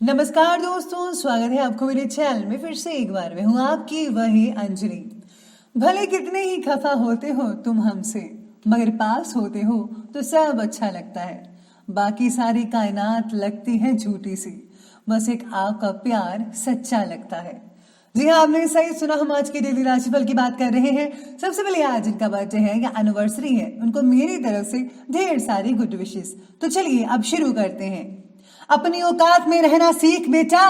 नमस्कार दोस्तों, स्वागत है आपको मेरे चैनल में। फिर से एक बार मैं हूँ आपकी वही अंजलि। भले कितने ही खफा होते हो तुम हमसे, मगर पास होते हो तो सब अच्छा लगता है। बाकी सारी कायनात लगती है झूठी सी, बस एक आपका प्यार सच्चा लगता है। जी हाँ, आपने सही सुना। हम आज के डेली राशिफल की बात कर रहे हैं। सबसे पहले आज जिनका बर्थडे है या एनिवर्सरी है, उनको मेरी तरफ से ढेर सारी गुड विशेस। तो चलिए अब शुरू करते हैं। अपनी औकात में रहना सीख बेटा,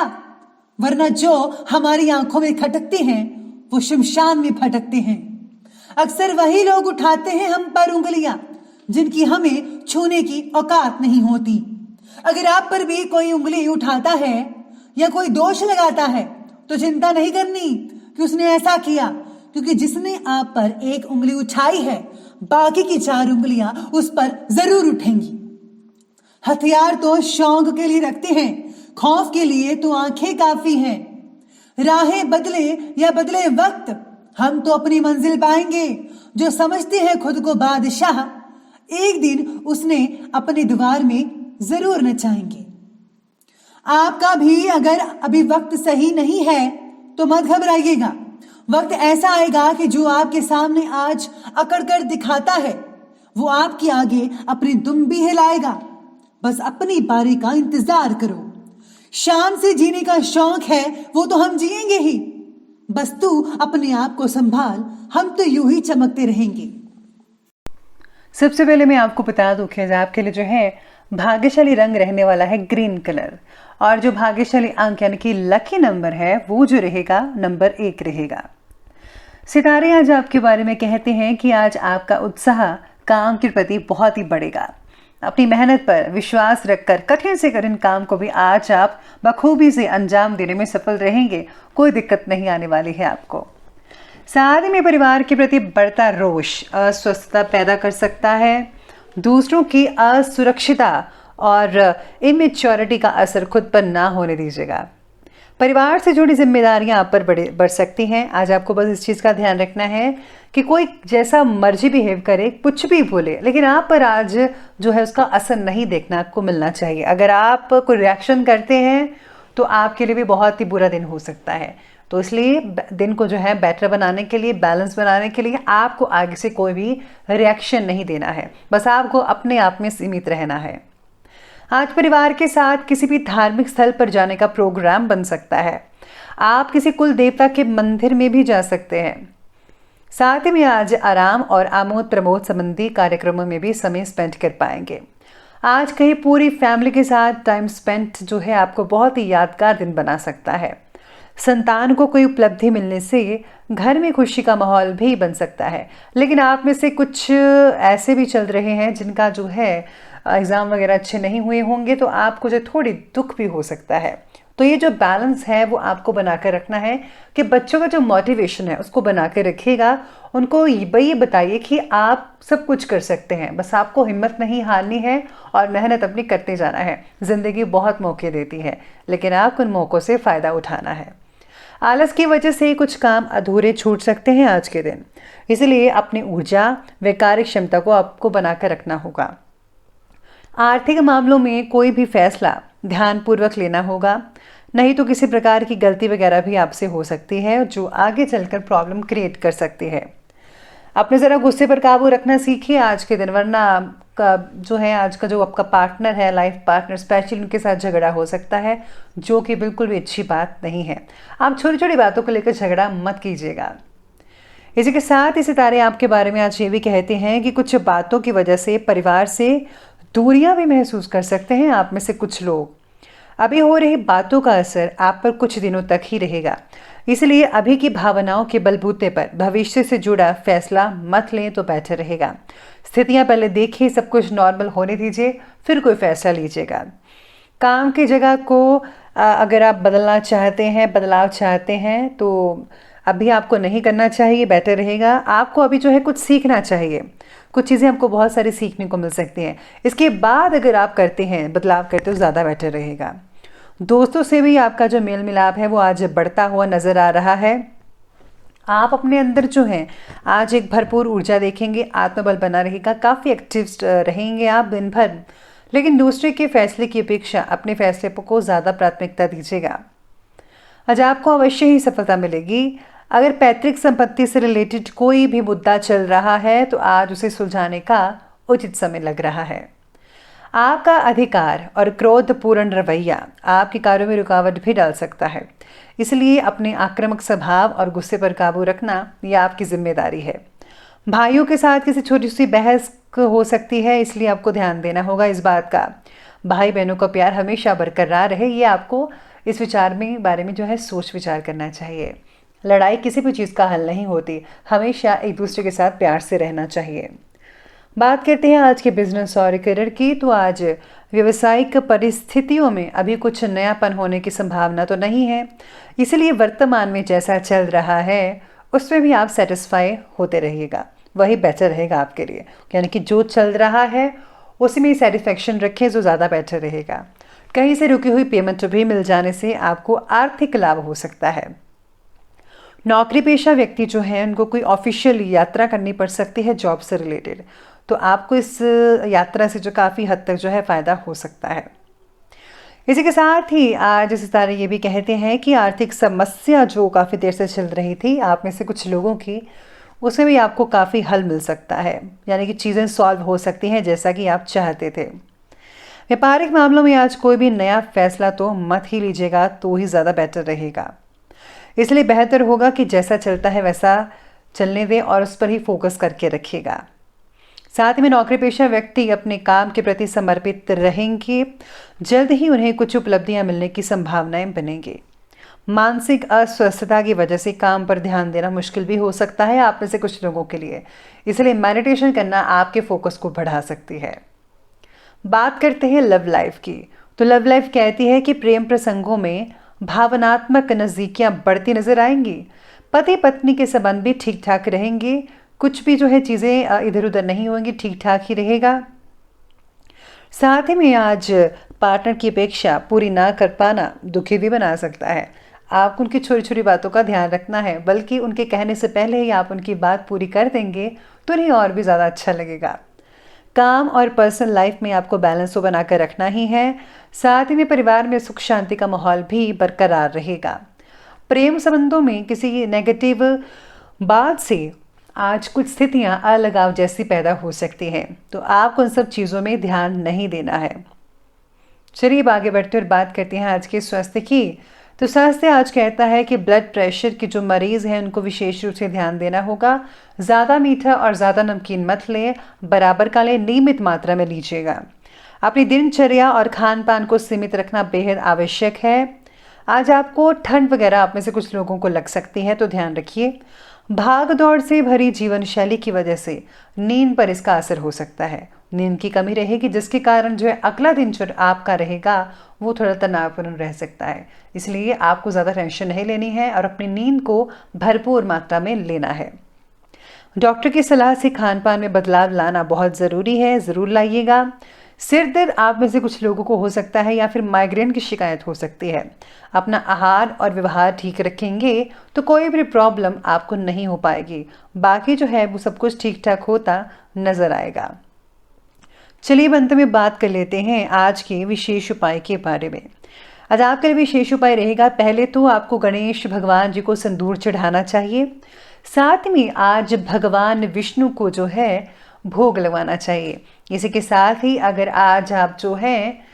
वरना जो हमारी आंखों में खटकते हैं वो शमशान में फटकते हैं। अक्सर वही लोग उठाते हैं हम पर उंगलियां जिनकी हमें छूने की औकात नहीं होती। अगर आप पर भी कोई उंगली उठाता है या कोई दोष लगाता है तो चिंता नहीं करनी कि उसने ऐसा किया, क्योंकि जिसने आप पर एक उंगली उठाई है बाकी की 4 उंगलियां उस पर जरूर उठेंगी। हथियार तो शौक के लिए रखते हैं, खौफ के लिए तो आंखें काफी हैं। राहें बदले या बदले वक्त, हम तो अपनी मंजिल पाएंगे। जो समझते हैं खुद को बादशाह, एक दिन उसने अपने द्वार में जरूर नचाएंगे। आपका भी अगर अभी वक्त सही नहीं है तो मत घबराइएगा। वक्त ऐसा आएगा कि जो आपके सामने आज अकड़ कर दिखाता है वो आपके आगे अपनी दुम भी हिलाएगा। बस अपनी बारी का इंतजार करो। शान से जीने का शौक है वो तो हम जिएंगे ही, बस तू अपने आप को संभाल, हम तो यूं ही चमकते रहेंगे। सबसे पहले मैं आपको बता दूं कि आपके लिए जो है भाग्यशाली रंग रहने वाला है ग्रीन कलर, और जो भाग्यशाली अंक यानी कि लकी नंबर है वो जो रहेगा नंबर 1 रहेगा। सितारे आज आपके बारे में कहते हैं कि आज आपका उत्साह काम के प्रति बहुत ही बढ़ेगा। अपनी मेहनत पर विश्वास रखकर कठिन से कठिन काम को भी आज आप बखूबी से अंजाम देने में सफल रहेंगे। कोई दिक्कत नहीं आने वाली है आपको। साथ में परिवार के प्रति बढ़ता रोष अस्वस्थता पैदा कर सकता है। दूसरों की असुरक्षिता और इमेच्योरिटी का असर खुद पर ना होने दीजिएगा। परिवार से जुड़ी जिम्मेदारियां आप पर बढ़ सकती हैं। आज आपको बस इस चीज़ का ध्यान रखना है कि कोई जैसा मर्जी बिहेव करे, कुछ भी बोले, लेकिन आप पर आज जो है उसका असर नहीं देखना आपको मिलना चाहिए। अगर आप कोई रिएक्शन करते हैं तो आपके लिए भी बहुत ही बुरा दिन हो सकता है। तो इसलिए दिन को जो है बेटर बनाने के लिए, बैलेंस बनाने के लिए आपको आगे से कोई भी रिएक्शन नहीं देना है। बस आपको अपने आप में सीमित रहना है। आज परिवार के साथ किसी भी धार्मिक स्थल पर जाने का प्रोग्राम बन सकता है। आप किसी कुल देवता के मंदिर में भी जा सकते हैं। साथ ही में आज आराम और आमोद प्रमोद संबंधी कार्यक्रमों में भी समय स्पेंड कर पाएंगे। आज कहीं पूरी फैमिली के साथ टाइम स्पेंड जो है आपको बहुत ही यादगार दिन बना सकता है। संतान को कोई उपलब्धि मिलने से घर में खुशी का माहौल भी बन सकता है। लेकिन आप में से कुछ ऐसे भी चल रहे हैं जिनका जो है एग्ज़ाम वगैरह अच्छे नहीं हुए होंगे, तो आपको जो थोड़ी दुख भी हो सकता है। तो ये जो बैलेंस है वो आपको बना कर रखना है कि बच्चों का जो मोटिवेशन है उसको बना कर रखिएगा। उनको ये बताइए कि आप सब कुछ कर सकते हैं, बस आपको हिम्मत नहीं हारनी है और मेहनत अपनी करते जाना है। ज़िंदगी बहुत मौके देती है, लेकिन आपको उन मौक़ों से फ़ायदा उठाना है। आलस की वजह से कुछ काम अधूरे छूट सकते हैं आज के दिन, इसलिए अपनी ऊर्जा व कार्य क्षमता को आपको बनाकर रखना होगा। आर्थिक मामलों में कोई भी फैसला ध्यानपूर्वक लेना होगा, नहीं तो किसी प्रकार की गलती वगैरह भी आपसे हो सकती है जो आगे चलकर प्रॉब्लम क्रिएट कर सकती है। अपने ज़रा गुस्से पर काबू रखना सीखिए आज के दिन, वरना आपका जो है आज का जो आपका पार्टनर है, लाइफ पार्टनर, स्पेशली उनके साथ झगड़ा हो सकता है, जो कि बिल्कुल भी अच्छी बात नहीं है। आप छोटी छोटी बातों को लेकर झगड़ा मत कीजिएगा। इसी के साथ ही सितारे आपके बारे में आज ये भी कहते हैं कि कुछ बातों की वजह से परिवार से दूरियां भी महसूस कर सकते हैं आप में से कुछ लोग। अभी हो रही बातों का असर आप पर कुछ दिनों तक ही रहेगा, इसलिए अभी की भावनाओं के बलबूते पर भविष्य से जुड़ा फैसला मत लें तो बेहतर रहेगा। स्थितियां पहले देखिए, सब कुछ नॉर्मल होने दीजिए, फिर कोई फैसला लीजिएगा। काम की जगह को अगर आप बदलना चाहते हैं, बदलाव चाहते हैं, तो अभी आपको नहीं करना चाहिए, बेटर रहेगा। आपको अभी जो है कुछ सीखना चाहिए, कुछ चीज़ें आपको बहुत सारी सीखने को मिल सकती हैं। इसके बाद अगर आप करते हैं, बदलाव करते हो, ज़्यादा बेटर रहेगा। दोस्तों से भी आपका जो मेल मिलाप है वो आज बढ़ता हुआ नज़र आ रहा है। आप अपने अंदर जो है आज एक भरपूर ऊर्जा देखेंगे, आत्मबल बना रहेगा, काफ़ी एक्टिव रहेंगे आप दिन भर। लेकिन दूसरे के फैसले की अपेक्षा अपने फैसले को ज़्यादा प्राथमिकता दीजिएगा। आज आपको अवश्य ही सफलता मिलेगी। अगर पैतृक संपत्ति से रिलेटेड कोई भी मुद्दा चल रहा है तो आज उसे सुलझाने का उचित समय लग रहा है। आपका अधिकार और क्रोधपूर्ण रवैया आपके कार्यों में रुकावट भी डाल सकता है, इसलिए अपने आक्रामक स्वभाव और गुस्से पर काबू रखना यह आपकी जिम्मेदारी है। भाइयों के साथ किसी छोटी सी बहस हो सकती है, इसलिए आपको ध्यान देना होगा इस बात का। भाई बहनों का प्यार हमेशा बरकरार रहे, ये आपको इस विचार में बारे में जो है सोच विचार करना चाहिए। लड़ाई किसी भी चीज़ का हल नहीं होती, हमेशा एक दूसरे के साथ प्यार से रहना चाहिए। बात करते हैं आज के बिजनेस और करियर की। तो आज व्यवसायिक परिस्थितियों में अभी कुछ नयापन होने की संभावना तो नहीं है, इसलिए वर्तमान में जैसा चल रहा है उसमें भी आप सेटिस्फाई होते रहिएगा, वही बेटर रहेगा आपके लिए। यानी कि जो चल रहा है उसी में सेटिस्फेक्शन रखें, जो ज़्यादा बेटर रहेगा। कहीं से रुकी हुई पेमेंट भी मिल जाने से आपको आर्थिक लाभ हो सकता है। नौकरी पेशा व्यक्ति जो है उनको कोई ऑफिशियल यात्रा करनी पड़ सकती है जॉब से रिलेटेड, तो आपको इस यात्रा से जो काफ़ी हद तक जो है फ़ायदा हो सकता है। इसी के साथ ही आज सितारे ये भी कहते हैं कि आर्थिक समस्या जो काफ़ी देर से चल रही थी आप में से कुछ लोगों की, उसमें भी आपको काफ़ी हल मिल सकता है, यानी कि चीज़ें सॉल्व हो सकती हैं जैसा कि आप चाहते थे। व्यापारिक मामलों में आज कोई भी नया फैसला तो मत ही लीजिएगा, तो ही ज़्यादा बेटर रहेगा। इसलिए बेहतर होगा कि जैसा चलता है वैसा चलने दें और उस पर ही फोकस करके रखिएगा। साथ में नौकरी पेशा व्यक्ति अपने काम के प्रति समर्पित रहेंगे, जल्द ही उन्हें कुछ उपलब्धियां मिलने की संभावनाएं बनेंगी। मानसिक अस्वस्थता की वजह से काम पर ध्यान देना मुश्किल भी हो सकता है आप में से कुछ लोगों के लिए, इसलिए मेडिटेशन करना आपके फोकस को बढ़ा सकती है। बात करते हैं लव लाइफ की। तो लव लाइफ कहती है कि प्रेम प्रसंगों में भावनात्मक नज़दीकियां बढ़ती नजर आएंगी। पति पत्नी के संबंध भी ठीक ठाक रहेंगे, कुछ भी जो है चीज़ें इधर उधर नहीं होंगी, ठीक ठाक ही रहेगा। साथ ही में आज पार्टनर की अपेक्षा पूरी ना कर पाना दुखी भी बना सकता है। आपको उनकी छोटी छोटी बातों का ध्यान रखना है, बल्कि उनके कहने से पहले ही आप उनकी बात पूरी कर देंगे तो उन्हें और भी ज़्यादा अच्छा लगेगा। काम और पर्सनल लाइफ में आपको बैलेंस तो बनाकर रखना ही है। साथ ही में परिवार में सुख शांति का माहौल भी बरकरार रहेगा। प्रेम संबंधों में किसी नेगेटिव बात से आज कुछ स्थितियां अलगाव जैसी पैदा हो सकती हैं, तो आपको उन सब चीज़ों में ध्यान नहीं देना है। चलिए अब आगे बढ़ते और बात करते हैं आज के स्वास्थ्य की। तो स्वास्थ्य आज कहता है कि ब्लड प्रेशर के जो मरीज हैं उनको विशेष रूप से ध्यान देना होगा। ज़्यादा मीठा और ज़्यादा नमकीन मत लें, बराबर का लें, नियमित मात्रा में लीजिएगा। अपनी दिनचर्या और खान पान को सीमित रखना बेहद आवश्यक है। आज आपको ठंड वगैरह आप में से कुछ लोगों को लग सकती है, तो ध्यान रखिए। भाग दौड़ से भरी जीवन शैली की वजह से नींद पर इसका असर हो सकता है। नींद की कमी रहेगी, जिसके कारण जो है अगला दिन जो आपका रहेगा वो थोड़ा तनावपूर्ण रह सकता है। इसलिए आपको ज़्यादा टेंशन नहीं लेनी है और अपनी नींद को भरपूर मात्रा में लेना है। डॉक्टर की सलाह से खान पान में बदलाव लाना बहुत ज़रूरी है, ज़रूर लाइएगा। सिर दर्द आप में से कुछ लोगों को हो सकता है या फिर माइग्रेन की शिकायत हो सकती है। अपना आहार और व्यवहार ठीक रखेंगे तो कोई भी प्रॉब्लम आपको नहीं हो पाएगी। बाकी जो है वो सब कुछ ठीक ठाक होता नजर आएगा। चलिए अंत में बात कर लेते हैं आज के विशेष उपाय के बारे में। आज आपका विशेष उपाय रहेगा, पहले तो आपको गणेश भगवान जी को सिंदूर चढ़ाना चाहिए। साथ में आज भगवान विष्णु को जो है भोग लगवाना चाहिए। इसी के साथ ही अगर आज आप जो है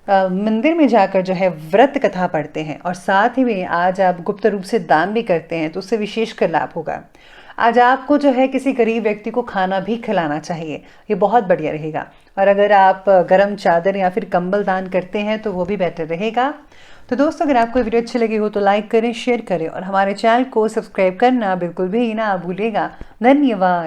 मंदिर में जाकर जो है व्रत कथा पढ़ते हैं और साथ ही में आज आप गुप्त रूप से दान भी करते हैं तो उससे विशेष कर लाभ होगा। आज आपको जो है किसी गरीब व्यक्ति को खाना भी खिलाना चाहिए, ये बहुत बढ़िया रहेगा। और अगर आप गर्म चादर या फिर कंबल दान करते हैं तो वो भी बेटर रहेगा। तो दोस्तों, अगर आपको वीडियो अच्छी लगी हो तो लाइक करें, शेयर करें और हमारे चैनल को सब्सक्राइब करना बिल्कुल भी ना भूलिएगा। धन्यवाद।